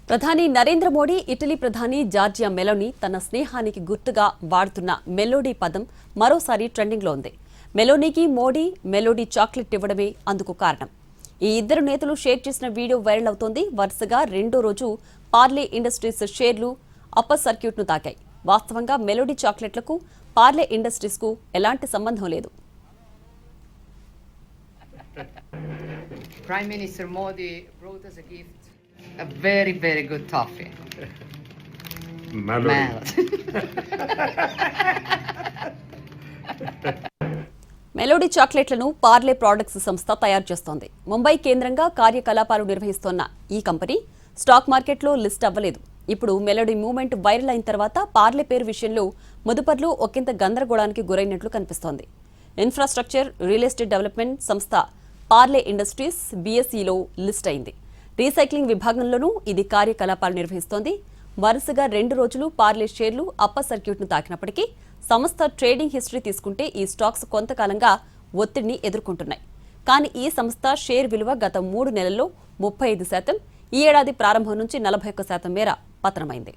ప్రధాని నరేంద్ర మోడీ ఇటలీ ప్రధాని Georgia Meloni తన స్నేహానికి గుర్తుగా వాడుతున్న మెలోడీ పదం మరోసారి ట్రెండింగ్లో ఉంది. మెలోనీకి మోడీ మెలోడీ చాక్లెట్ ఇవ్వడమే అందుకు కారణం. ఈ ఇద్దరు నేతలు షేర్ చేసిన వీడియో వైరల్ అవుతోంది. వరుసగా రెండో రోజు పార్లే ఇండస్ట్రీస్ షేర్లు అప్పర్ సర్క్యూట్ను తాకాయి. వాస్తవంగా మెలోడీ చాక్లెట్లకు పార్లే ఇండస్ట్రీస్కు ఎలాంటి సంబంధం లేదు. Prime Minister Modi brought us a gift, a very, very good toffee. Melody. Melody చాక్లెట్లను పార్లే ప్రొడక్ట్స్ సంస్థ తయారు చేస్తోంది. ముంబై కేంద్రంగా కార్యకలాపాలు నిర్వహిస్తోన్న ఈ కంపెనీ స్టాక్ మార్కెట్లో లిస్ట్ అవ్వలేదు. ఇప్పుడు మెలోడీ మూవ్మెంట్ వైరల్ అయిన తర్వాత పార్లే పేరు విషయంలో ముదుపర్లు ఒకంత గందరగోళానికి గురైనట్లు కనిపిస్తోంది. ఇన్ఫ్రాస్ట్రక్చర్ రియల్ ఎస్టేట్ డెవలప్మెంట్ సంస్థ పార్లే ఇండస్ట్రీస్ బీఎస్ఈలో లిస్ట్ అయింది. రీసైక్లింగ్ విభాగంలోనూ ఇది కార్యకలాపాలు నిర్వహిస్తోంది. వరుసగా 2 రోజులు పార్లే షేర్లు అప్పర్ సర్క్యూట్ను తాకినప్పటికీ సంస్థ ట్రేడింగ్ హిస్టరీ తీసుకుంటే ఈ స్టాక్స్ కొంతకాలంగా ఒత్తిడిని ఎదుర్కొంటున్నాయి. కానీ ఈ సంస్థ షేర్ విలువ గత 3 నెలల్లో 35%, ఈ ఏడాది ప్రారంభం నుంచి 41% మేర పతనమైంది.